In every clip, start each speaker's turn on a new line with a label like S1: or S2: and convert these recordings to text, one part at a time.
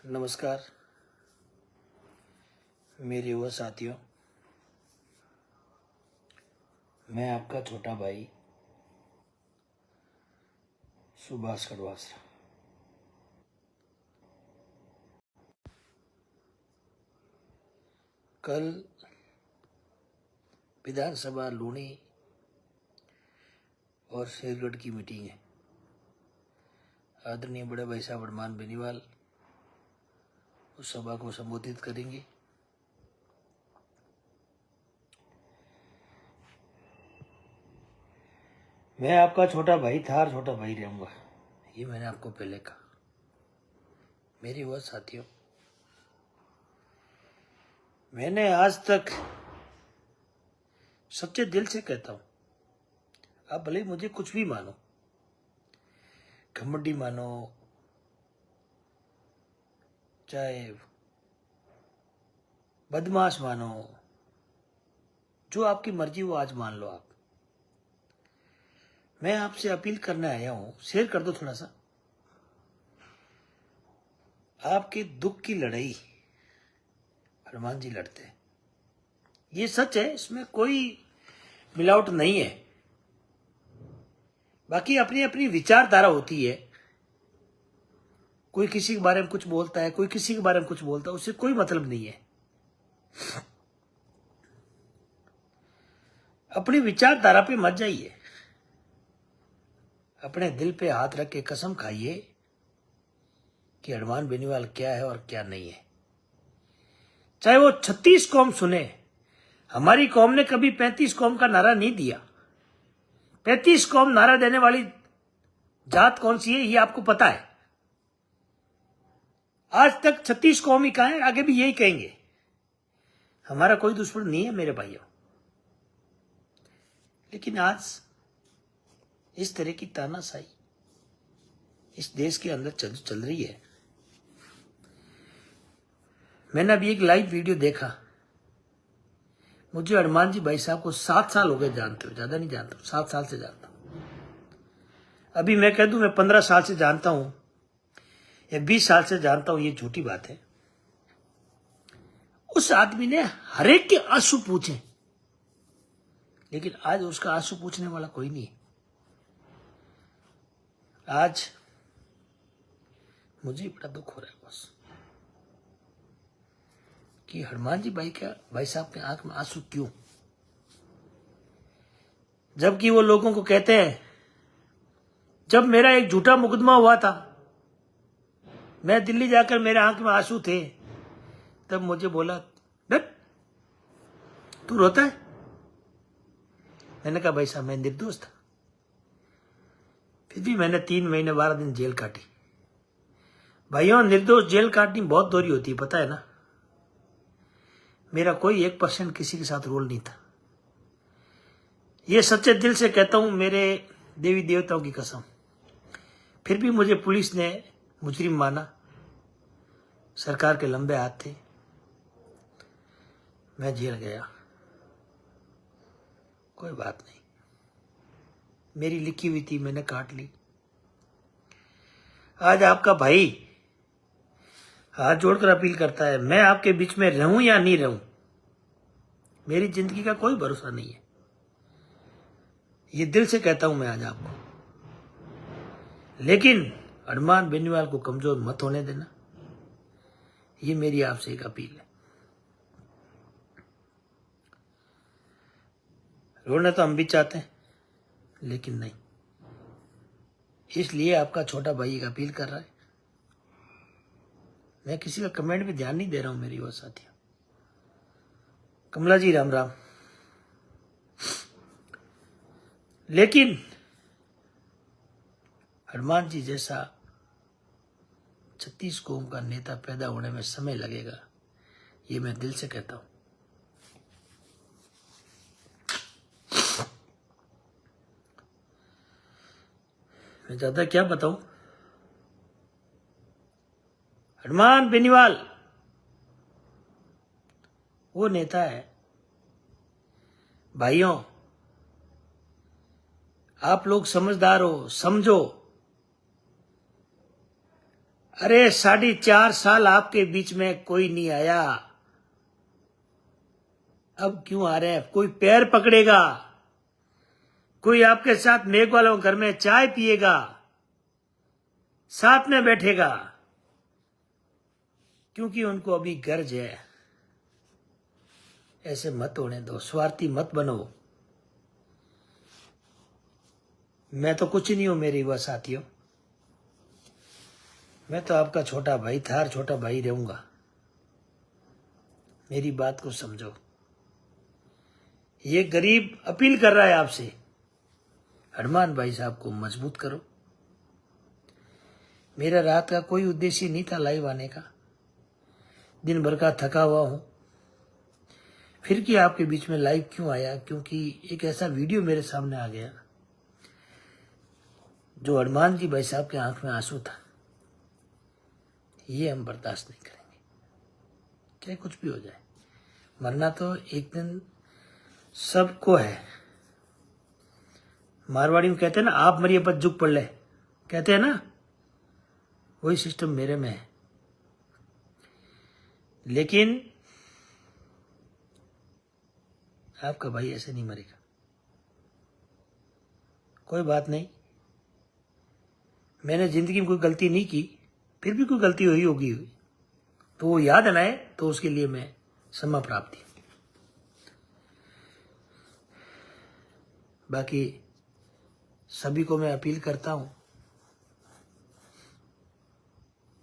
S1: नमस्कार मेरे युवा साथियों, मैं आपका छोटा भाई सुभाष कड़वासरा। कल विधानसभा लूणी और शेरगढ़ की मीटिंग है। आदरणीय बड़े भाई साहब अरमान बेनीवाल उस सभा को संबोधित करेंगे। मैं आपका छोटा भाई था और छोटा भाई रहूंगा, ये मैंने आपको पहले कहा। मेरी वह साथियों, मैंने आज तक सच्चे दिल से कहता हूं, आप भले मुझे कुछ भी मानो, घमंडी मानो, चाहे बदमाश मानो, जो आपकी मर्जी वो आज मान लो। आप, मैं आपसे अपील करने आया हूं, शेयर कर दो थोड़ा सा। आपके दुख की लड़ाई हनुमान जी लड़ते हैं, ये सच है, इसमें कोई मिलावट नहीं है। बाकी अपनी अपनी विचारधारा होती है, कोई किसी के बारे में कुछ बोलता है, कोई किसी के बारे में कुछ बोलता है, उससे कोई मतलब नहीं है। अपनी विचारधारा पे मत जाइए, अपने दिल पे हाथ रख के कसम खाइए कि अरमान बेनीवाल क्या है और क्या नहीं है। चाहे वो 36 कौम सुने, हमारी कौम ने कभी 35 कौम का नारा नहीं दिया। 35 कौम नारा देने वाली जात कौन सी है ये आपको पता है। आज तक 36 कौम ही कहा है, आगे भी यही कहेंगे। हमारा कोई दुश्मन नहीं है मेरे भाइयों, लेकिन आज इस तरह की तानाशाही इस देश के अंदर चल रही है। मैंने अभी एक लाइव वीडियो देखा। मुझे हनुमान जी भाई साहब को 7 साल हो गए जानते हो, ज्यादा नहीं जानता हूं, 7 साल से जानता हूं। अभी मैं कह दूं मैं 15 साल से जानता हूं या 20 साल से जानता हूं, ये झूठी बात है। उस आदमी ने हरेक के आंसू पूछे, लेकिन आज उसका आंसू पूछने वाला कोई नहीं। आज मुझे बड़ा दुख हो रहा है बस कि हनुमान जी भाई साहब के आंख में आंसू क्यों, जबकि वो लोगों को कहते हैं, जब मेरा एक झूठा मुकदमा हुआ था, मैं दिल्ली जाकर मेरे आंख में आंसू थे, तब मुझे बोला डट तू रोता है। मैंने कहा भाई साहब मैं निर्दोष था, फिर भी मैंने 3 महीने 12 दिन जेल काटी। भाइयों, निर्दोष जेल काटनी बहुत दोहरी होती है, पता है ना। मेरा कोई 1% किसी के साथ रोल नहीं था, ये सच्चे दिल से कहता हूं, मेरे देवी देवताओं की कसम। फिर भी मुझे पुलिस ने मुजरिम माना, सरकार के लंबे हाथ थे, मैं जेल गया। कोई बात नहीं, मेरी लिखी हुई थी, मैंने काट ली। आज आपका भाई हाथ जोड़कर अपील करता है, मैं आपके बीच में रहूं या नहीं रहूं, मेरी जिंदगी का कोई भरोसा नहीं है। ये दिल से कहता हूं मैं आज आपको, लेकिन अरमान बेनीवाल को कमजोर मत होने देना, ये मेरी आपसे एक अपील है। रोना तो हम भी चाहते हैं, लेकिन नहीं, इसलिए आपका छोटा भाई एक अपील कर रहा है। मैं किसी का कमेंट भी ध्यान नहीं दे रहा हूं मेरी वो साथियों। कमला जी राम राम। लेकिन हनुमान जी जैसा 36 कौम का नेता पैदा होने में समय लगेगा, ये मैं दिल से कहता हूं। मैं ज्यादा क्या बताऊं। हनुमान बेनीवाल वो नेता है, भाइयों आप लोग समझदार हो, समझो। अरे 4.5 साल आपके बीच में कोई नहीं आया, अब क्यों आ रहे हैं? कोई पैर पकड़ेगा, कोई आपके साथ मेघ वालों घर में चाय पिएगा, साथ में बैठेगा, क्योंकि उनको अभी गर्ज है। ऐसे मत होने दो, स्वार्थी मत बनो। मैं तो कुछ नहीं हूं मेरे युवा साथियों, मैं तो आपका छोटा भाई था और छोटा भाई रहूंगा। मेरी बात को समझो। ये गरीब अपील कर रहा है आपसे, हनुमान भाई साहब को मजबूत करो। मेरा रात का कोई उद्देश्य नहीं था लाइव आने का, दिन भर का थका हुआ हूं। फिर कि आपके बीच में लाइव क्यों आया? क्योंकि एक ऐसा वीडियो मेरे सामने आ गया जो हनुमान जी भाई साहब के आंख में आंसू था। ये हम बर्दाश्त नहीं करेंगे, चाहे कुछ भी हो जाए। मरना तो एक दिन सबको है। मारवाड़ी में कहते हैं ना, आप मरिए पर झुक पड़ ले, कहते हैं ना, वही सिस्टम मेरे में है। लेकिन आपका भाई ऐसे नहीं मरेगा। कोई बात नहीं, मैंने जिंदगी में कोई गलती नहीं की, फिर भी कोई गलती हुई होगी तो वो याद आए, तो उसके लिए मैं क्षमा प्राप्ति। बाकी सभी को मैं अपील करता हूं,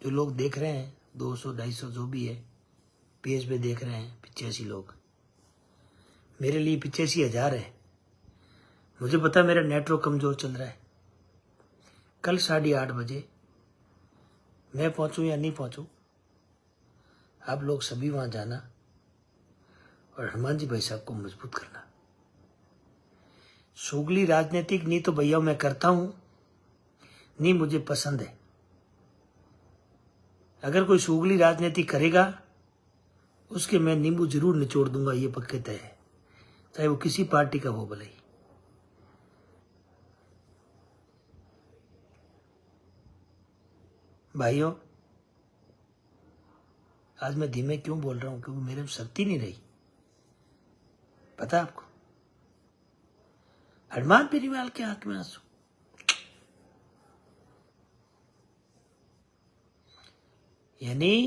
S1: जो लोग देख रहे हैं 200-250 जो भी है पेज पे देख रहे हैं, 85 लोग, मेरे लिए 85,000 है। मुझे पता मेरा नेटवर्क कमजोर चल रहा है। कल 8:30 बजे मैं पहुंचूं या नहीं पहुंचूं, आप लोग सभी वहां जाना और हनुमान जी भाई साहब को मजबूत करना। सुगली राजनीतिक नहीं तो भैया मैं करता हूं, नहीं मुझे पसंद है। अगर कोई सुगली राजनीति करेगा उसके मैं नींबू जरूर निचोड़ दूंगा, ये पक्के तय है, चाहे वो किसी पार्टी का हो भले ही। भाइयों, आज मैं धीमे क्यों बोल रहा हूं? क्योंकि मेरे में शक्ति नहीं रही। पता आपको, हनुमान बेनीवाल के आंख में आंसू। यानी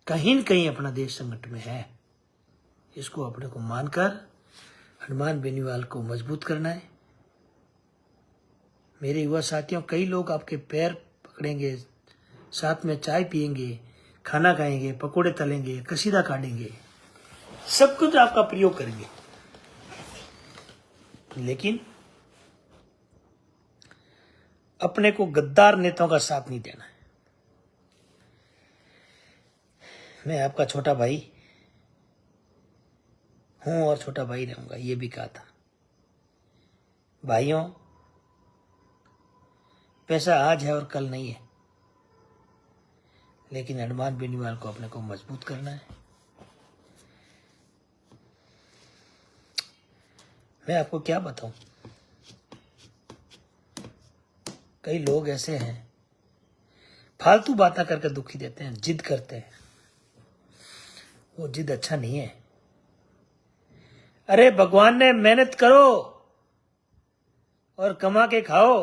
S1: कहीं न कहीं अपना देश संकट में है। इसको अपने को मानकर हनुमान बेनीवाल को मजबूत करना है। मेरे युवा साथियों, कई लोग आपके पैर पकड़ेंगे, साथ में चाय पिएंगे, खाना खाएंगे, पकोड़े तलेंगे, कसीदा काटेंगे, सब कुछ आपका प्रयोग करेंगे, लेकिन अपने को गद्दार नेताओं का साथ नहीं देना है। मैं आपका छोटा भाई हूं और छोटा भाई रहूंगा, ये भी कहा था। भाइयों, पैसा आज है और कल नहीं है, लेकिन हनुमान बेनीवाल को अपने को मजबूत करना है। मैं आपको क्या बताऊं, कई लोग ऐसे हैं फालतू बातें करके दुखी देते हैं, जिद करते हैं। वो जिद अच्छा नहीं है। अरे भगवान ने मेहनत करो और कमा के खाओ।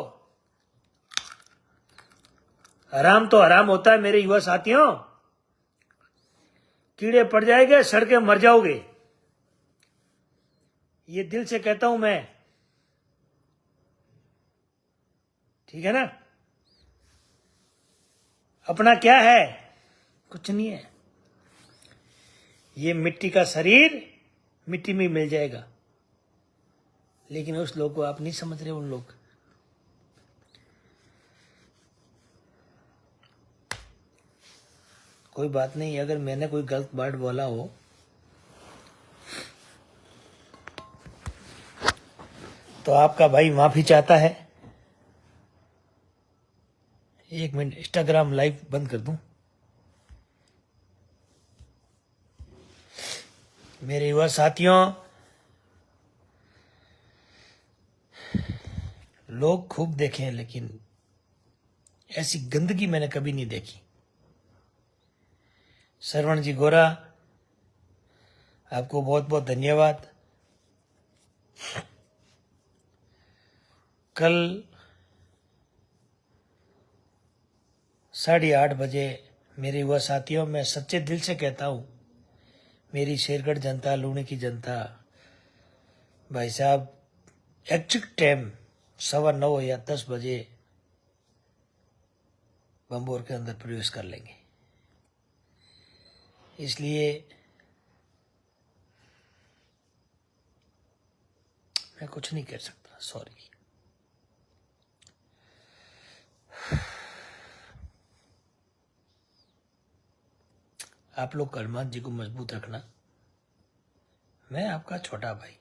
S1: हराम तो हराम होता है मेरे युवा साथियों, कीड़े पड़ जाएंगे, सड़के मर जाओगे। ये दिल से कहता हूं मैं, ठीक है ना? अपना क्या है? कुछ नहीं है। ये मिट्टी का शरीर मिट्टी में मिल जाएगा, लेकिन उस लोग को आप नहीं समझ रहे। उन लोग कोई बात नहीं, अगर मैंने कोई गलत वर्ड बोला हो तो आपका भाई माफी चाहता है। एक मिनट, इंस्टाग्राम लाइव बंद कर दूं। मेरे युवा साथियों, लोग खूब देखें, लेकिन ऐसी गंदगी मैंने कभी नहीं देखी। श्रवण जी गोरा, आपको बहुत बहुत धन्यवाद। कल 8:30 बजे मेरे युवा साथियों, मैं सच्चे दिल से कहता हूं, मेरी शेरगढ़ जनता, लूणी की जनता, भाई साहब एग्जैक्ट टाइम 9:15 या 10 बजे बम्बोर के अंदर प्रवेश कर लेंगे। इसलिए मैं कुछ नहीं कह सकता, सॉरी। आप लोग हनुमान जी को मजबूत रखना। मैं आपका छोटा भाई।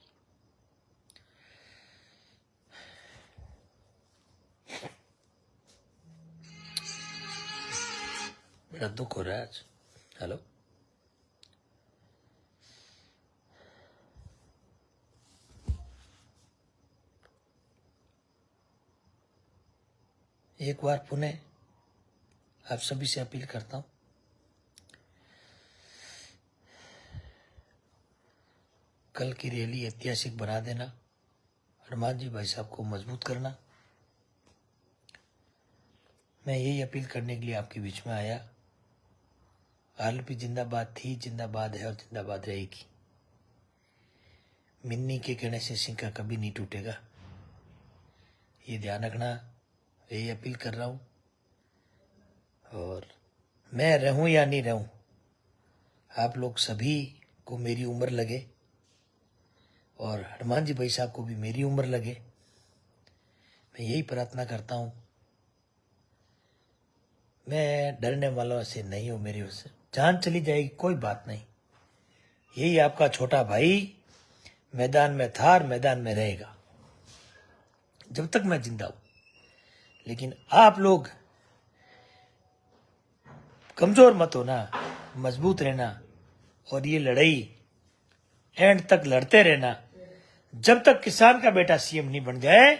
S1: बड़ा दुख हो रहा है आज। हेलो, एक बार पुनः आप सभी से अपील करता हूं, कल की रैली ऐतिहासिक बना देना। हनुमान जी भाई साहब को मजबूत करना। मैं यही अपील करने के लिए आपके बीच में आया। आरएलपी जिंदाबाद थी, जिंदाबाद है और जिंदाबाद रहेगी। मिन्नी के कहने से सिंका कभी नहीं टूटेगा, ये ध्यान रखना। यही अपील कर रहा हूं। और मैं रहूं या नहीं रहूं, आप लोग सभी को मेरी उम्र लगे और हनुमान जी भाई साहब को भी मेरी उम्र लगे। मैं यही प्रार्थना करता हूं। मैं डरने वालों से नहीं हूं, मेरी वजह से जान चली जाएगी कोई बात नहीं। यही आपका छोटा भाई मैदान में था और मैदान में रहेगा जब तक मैं जिंदा हूं। लेकिन आप लोग कमजोर मत होना, मजबूत रहना और ये लड़ाई एंड तक लड़ते रहना। जब तक किसान का बेटा सीएम नहीं बन जाए,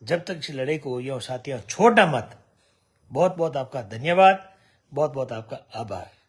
S1: जब तक इस लड़ाई को यो साथियों छोड़ना मत। बहुत बहुत आपका धन्यवाद, बहुत बहुत आपका आभार।